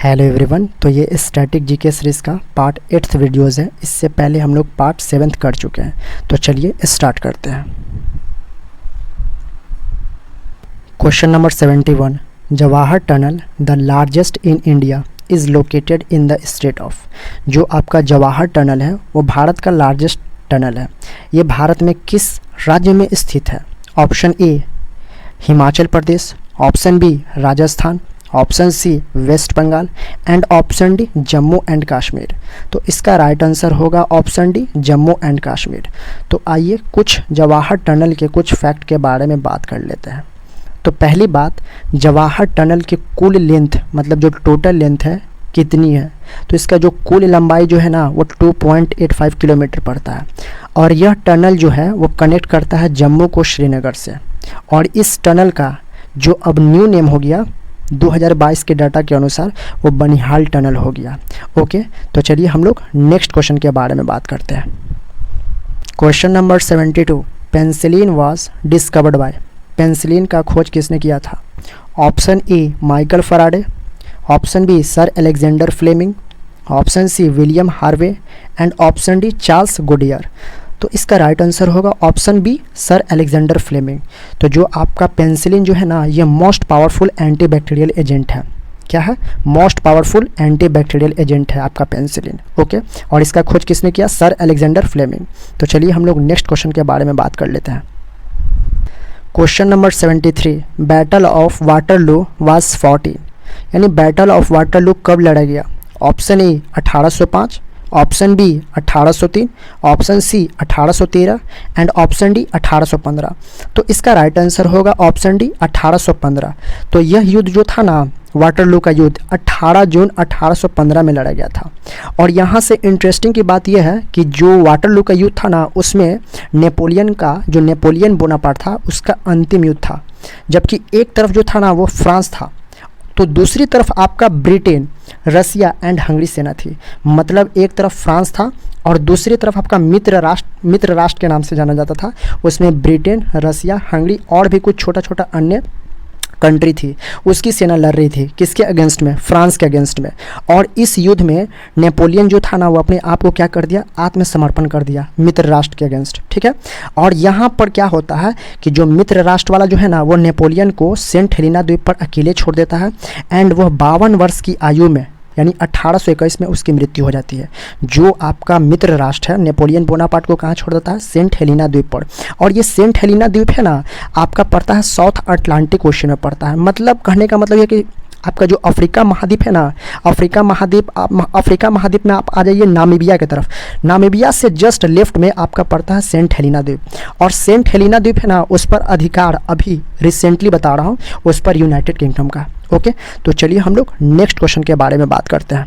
Hello everyone. तो ये static GK series का पार्ट 8th वीडियोज़ है। इससे पहले हम लोग पार्ट 7th कर चुके हैं। तो चलिए स्टार्ट करते हैं। Question number 71, Jawahar tunnel the largest in India is located in the state of. जो आपका जवाहर टनल है वो भारत का लार्जेस्ट टनल है। ये भारत में किस राज्य में स्थित है? Option A Himachal Pradesh, option B Rajasthan, option C West Bengal and option D Jammu and Kashmir. तो इसका राइट आंसर होगा option D Jammu and Kashmir. तो आइए कुछ जवाहर टनल के कुछ फैक्ट के बारे में बात कर लेते हैं। तो पहली बात, जवाहर टनल की कुल लेंथ मतलब जो टोटल लेंथ है कितनी है? तो इसका जो कुल लंबाई जो है ना वो 2.85 किलोमीटर पड़ता है। और यह टनल जो है वो कनेक्ट करता है जम्मू को श्रीनगर से। और इस टनल का जो अब न्यू नेम हो गया 2022 के डाटा के अनुसार वो बनिहाल टनल हो गया। ओके, तो चलिए हम लोग नेक्स्ट क्वेश्चन के बारे में बात करते हैं। Question number 72, penicillin was discovered by. Penicillin का खोज किसने किया था? Option A Michael Faraday, option B sir Alexander Fleming, option C William Harvey and option D Charles Goodyear. तो इसका राइट आंसर होगा option B sir Alexander Fleming. तो जो आपका पेंसिलिन जो है ना ये मोस्ट पावरफुल एंटीबैक्टीरियल एजेंट है। क्या है? मोस्ट पावरफुल एंटीबैक्टीरियल एजेंट है आपका पेंसिलिन। ओके, और इसका खोज किसने किया? Sir Alexander Fleming. तो चलिए हम लोग नेक्स्ट क्वेश्चन के बारे में बात कर लेते हैं। Question number 73, battle of Waterloo was fought in. यानी बैटल ऑफ वाटरलू कब लड़ा गया? Option A 1805, option B 1803, option C 1813 and option D 1815। तो इसका राइट आंसर होगा ऑप्शन डी 1815। तो यह युद्ध जो था ना वाटरलू का युद्ध 18 जून 1815 में लड़ा गया था। और यहाँ से इंटरेस्टिंग की बात यह है कि जो वाटरलू का युद्ध था ना उसमें नेपोलियन बोनापार्ट था उसका अंतिम युद्ध था। जबकि एक तरफ जो था ना वो फ्रांस था, तो दूसरी तरफ आपका ब्रिटेन, रसिया एंड हंगरी सेना थी। मतलब एक तरफ फ्रांस था और दूसरी तरफ आपका मित्र राष्ट्र के नाम से जाना जाता था। उसमें ब्रिटेन, रसिया, हंगरी और भी कुछ छोटा छोटा अन्य कंट्री थी। उसकी सेना लड़ रही थी किसके अगेंस्ट में? फ्रांस के अगेंस्ट में। और इस युद्ध में नेपोलियन जो था ना वो अपने आप को क्या कर दिया? आत्मसमर्पण कर दिया मित्र राष्ट्र के अगेंस्ट। ठीक है, और यहाँ पर क्या होता है कि जो मित्र राष्ट्र वाला जो है ना वो नेपोलियन को सेंट हेलेना द्वीप पर अकेले छोड़ देता है एंड वह 52 वर्ष की आयु में यानी 1821 में उसकी मृत्यु हो जाती है। जो आपका मित्र राष्ट्र है नेपोलियन बोनापार्ट को कहाँ छोड़ देता है? सेंट हेलेना द्वीप पर। और ये सेंट हेलेना द्वीप है ना आपका पड़ता है साउथ अटलांटिक ओशन में पड़ता है। मतलब कहने का मतलब ये कि आपका जो अफ्रीका महाद्वीप है ना, अफ्रीका महाद्वीप में आप आ जाइए नामीबिया की तरफ। नामीबिया से जस्ट लेफ्ट में आपका पड़ता है सेंट हेलेना द्वीप। और सेंट हेलेना द्वीप है ना उस पर अधिकार अभी रिसेंटली बता रहा हूँ उस पर यूनाइटेड किंगडम का। ओके, तो चलिए हम लोग नेक्स्ट क्वेश्चन के बारे में बात करते हैं।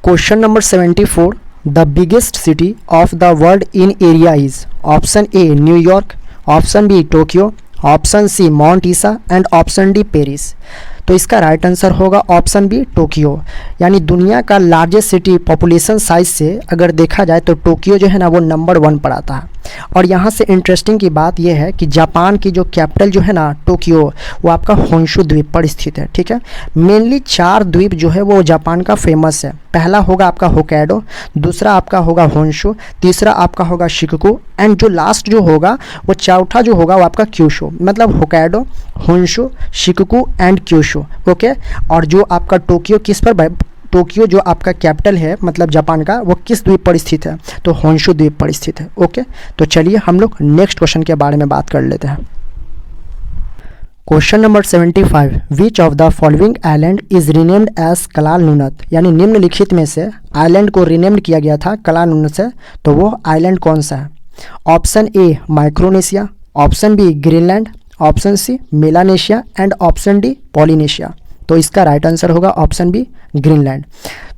Question number 74, the biggest city of the world in area is. Option A New York, option B Tokyo, option C Mount Isa and option D Paris. तो इसका राइट आंसर होगा ऑप्शन बी टोक्यो। यानी दुनिया का लार्जेस्ट सिटी पॉपुलेशन साइज से अगर देखा जाए तो टोक्यो जो है ना वो नंबर 1 पर आता है। और यहाँ से इंटरेस्टिंग की बात यह है कि जापान की जो कैपिटल जो है ना टोक्यो वो आपका होन्शु द्वीप पर स्थित है। ठीक है, मेनली 4 द्वीप जो है वो जापान का फेमस है। पहला होगा आपका होक्काइडो, दूसरा आपका होगा होन्शु, तीसरा आपका होगा शिकोकू एंड जो लास्ट जो होगा वो चौथा जो होगा वो आपका क्यूशू। मतलब Hokkaido, Honshu, Shikoku and Kyushu. Okay, और जो आपका टोक्यो किस पर? टोक्यो जो आपका कैपिटल है मतलब जापान का वो किस द्वीप पर स्थित है? तो होन्शु द्वीप पर स्थित है। ओके, तो चलिए हम लोग नेक्स्ट क्वेश्चन के बारे में बात कर लेते हैं। Question number 75, which of the following island is renamed as Kalaallit Nunaat. यानी निम्नलिखित में से आइलैंड को रीनेम्ड किया गया था कलाल नुनत से, तो वो आइलैंड कौन सा है? Option A Micronesia, option B Greenland, option C Melanesia and option D Polynesia. तो इसका राइट आंसर होगा ऑप्शन बी ग्रीनलैंड।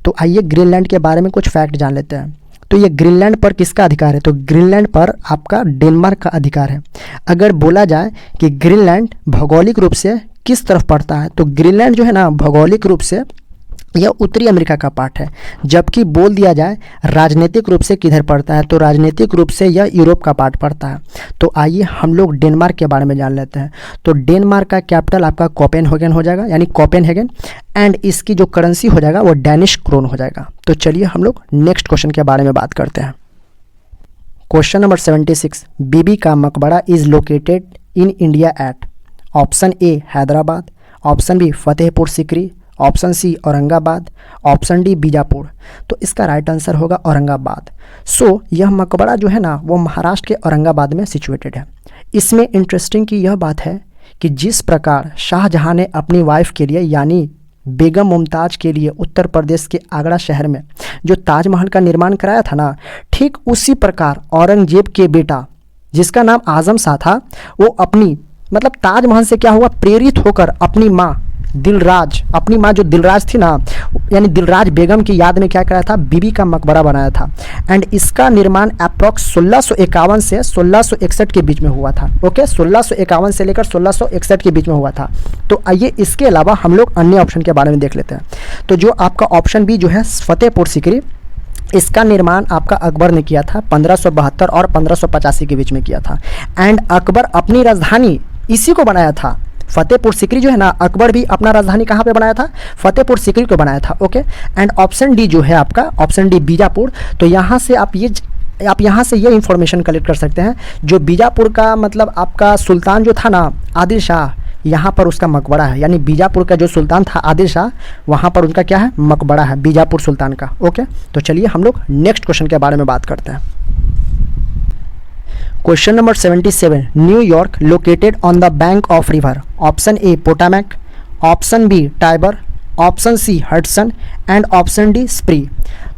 तो आइए ग्रीनलैंड के बारे में कुछ फैक्ट जान लेते हैं। तो ये ग्रीनलैंड पर किसका अधिकार है? तो ग्रीनलैंड पर आपका डेनमार्क का अधिकार है। अगर बोला जाए कि ग्रीनलैंड भौगोलिक रूप से किस तरफ पड़ता है तो ग्रीनलैंड जो है ना भौगोलिक रूप से यह उत्तरी अमेरिका का पार्ट है। जबकि बोल दिया जाए राजनीतिक रूप से किधर पड़ता है, तो राजनीतिक रूप से यह यूरोप का पार्ट पड़ता है। तो आइए हम लोग डेनमार्क के बारे में जान लेते हैं। तो डेनमार्क का कैपिटल आपका कोपेनहेगन हो जाएगा, यानी कोपेनहेगन, एंड इसकी जो करेंसी हो जाएगा वो डैनिश क्रोन हो जाएगा। तो चलिए हम लोग नेक्स्ट क्वेश्चन के बारे में बात करते हैं। Question number 76, Bibi ka Maqbara is located in India at option A Hyderabad, option B Fatehpur Sikri, option C Aurangabad, option D Bijapur. तो इसका राइट आंसर होगा औरंगाबाद। सो यह मकबरा जो है ना वो महाराष्ट्र के औरंगाबाद में सिचुएटेड है। इसमें इंटरेस्टिंग की यह बात है कि जिस प्रकार शाहजहां ने अपनी वाइफ के लिए यानी बेगम मुमताज़ के लिए उत्तर प्रदेश के आगरा शहर में जो ताजमहल का निर्माण कराया था ना, ठीक उसी प्रकार औरंगजेब के बेटा जिसका नाम आजम शाह था, वो अपनी मतलब ताजमहल से क्या हुआ, प्रेरित होकर अपनी माँ दिलराज, अपनी माँ जो दिलराज थी ना, यानी दिलराज बेगम की याद में क्या कराया था, बीबी का मकबरा बनाया था। एंड इसका निर्माण अप्रॉक्स 1651 से 1661 के बीच में हुआ था। ओके, 1651 से लेकर 1661 के बीच में हुआ था। तो आइए इसके अलावा हम लोग अन्य ऑप्शन के बारे में देख लेते हैं। तो जो आपका ऑप्शन बी जो है फतेहपुर सीकरी, इसका निर्माण आपका अकबर ने किया था 1572 और 1585 के बीच में किया था। एंड अकबर अपनी राजधानी इसी को बनाया था। फतेहपुर सीकरी जो है ना, अकबर भी अपना राजधानी कहाँ पे बनाया था, फतेहपुर सीकरी को बनाया था। ओके, एंड ऑप्शन डी जो है आपका, ऑप्शन डी बीजापुर। तो यहाँ से आप यहाँ से ये इन्फॉर्मेशन कलेक्ट कर सकते हैं, जो बीजापुर का मतलब आपका सुल्तान जो था ना आदिल शाह, यहाँ पर उसका मकबरा है। यानी बीजापुर का जो सुल्तान था आदिल शाह, वहाँ पर उनका क्या है, मकबरा है बीजापुर सुल्तान का। ओके, तो चलिए हम लोग नेक्स्ट क्वेश्चन के बारे में बात करते हैं। Question number 77, New York located on the bank of river, option A Potomac, option B Tiber, option C Hudson and option D Spree.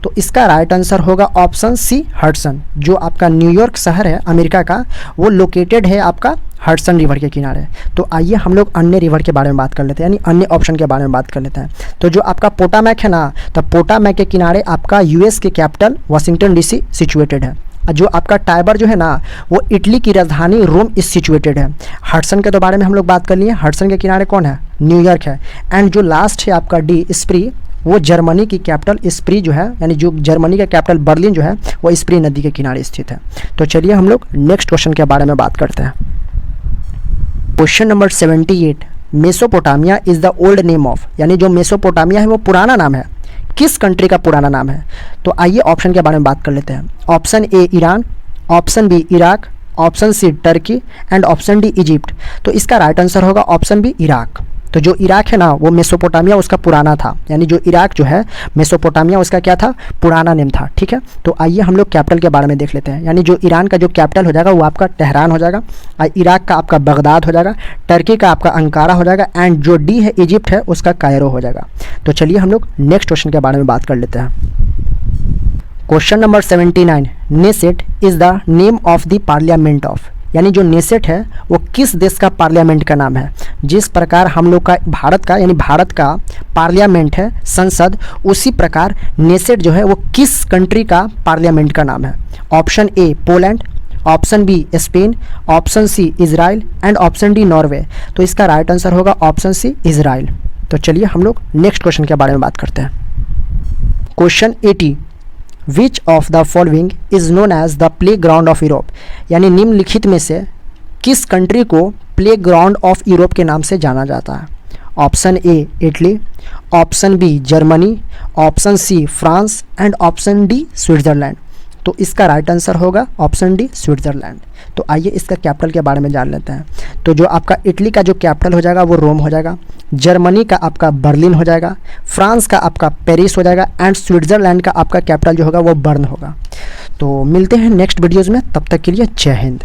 तो इसका राइट आंसर होगा ऑप्शन सी हडसन। जो आपका न्यूयॉर्क शहर है अमेरिका का, वो लोकेटेड है आपका हडसन रिवर के किनारे। तो आइए हम लोग अन्य रिवर के बारे में बात कर लेते हैं, यानी अन्य ऑप्शन के बारे में बात कर लेते हैं। तो जो आपका पोटामैक है ना, तो पोटामैक के किनारे आपका यूएस के कैपिटल वाशिंगटन डीसी सिचुएटेड है। जो आपका टाइबर जो है ना, वो इटली की राजधानी रोम इस सिचुएटेड है। हडसन के तो बारे में हम लोग बात कर लिए, हडसन के किनारे कौन है, न्यूयॉर्क है। एंड जो लास्ट है आपका डी स्प्री, वो जर्मनी की कैपिटल स्प्री जो है, यानी जो जर्मनी का कैपिटल बर्लिन जो है, वो स्प्री नदी के किनारे स्थित है। तो चलिए हम लोग नेक्स्ट क्वेश्चन के बारे में बात करते हैं। Question number 78, Mesopotamia is the old name of, यानी जो मेसोपोटामिया है वो पुराना नाम है, किस कंट्री का पुराना नाम है। तो आइए ऑप्शन के बारे में बात कर लेते हैं। Option A Iran, option B Iraq, option C Turkey and option D Egypt. तो इसका राइट आंसर होगा ऑप्शन बी इराक। तो जो इराक है ना, वो मेसोपोटामिया उसका पुराना था, यानी जो इराक जो है मेसोपोटामिया उसका क्या था, पुराना नेम था। ठीक है, तो आइए हम लोग कैपिटल के बारे में देख लेते हैं। यानी जो ईरान का जो कैपिटल हो जाएगा वो आपका तेहरान हो जाएगा, इराक का आपका बगदाद हो जाएगा, टर्की का आपका अंकारा हो जाएगा, एंड जो डी है इजिप्ट है उसका कायरो हो जाएगा। तो चलिए हम लोग नेक्स्ट क्वेश्चन के बारे में बात कर लेते हैं। Question number 79, Knesset is the name of the parliament of, यानी जो नेसेट है वो किस देश का पार्लियामेंट का नाम है। जिस प्रकार हम लोग का भारत का, यानी भारत का पार्लियामेंट है संसद, उसी प्रकार नेसेट जो है वो किस कंट्री का पार्लियामेंट का नाम है। Option A Poland, option B Spain, option C Israel and option D Norway. तो इसका राइट आंसर होगा ऑप्शन सी इजराइल। तो चलिए हम लोग नेक्स्ट क्वेश्चन के बारे में बात करते हैं। Question 80, which of the following is known as the playground of Europe, यानी निम्नलिखित में से किस कंट्री को प्ले ग्राउंड ऑफ यूरोप के नाम से जाना जाता है। Option A Italy, option B Germany, option C France and option D Switzerland. तो इसका राइट आंसर होगा ऑप्शन डी स्विट्ज़रलैंड। तो आइए इसका कैपिटल के बारे में जान लेते हैं। तो जो आपका इटली का जो कैपिटल हो जाएगा वो रोम हो जाएगा, जर्मनी का आपका बर्लिन हो जाएगा, फ्रांस का आपका पेरिस हो जाएगा, एंड स्विट्ज़रलैंड का आपका कैपिटल जो होगा वो बर्न होगा। तो मिलते हैं नेक्स्ट वीडियोज़ में, तब तक के लिए जय हिंद।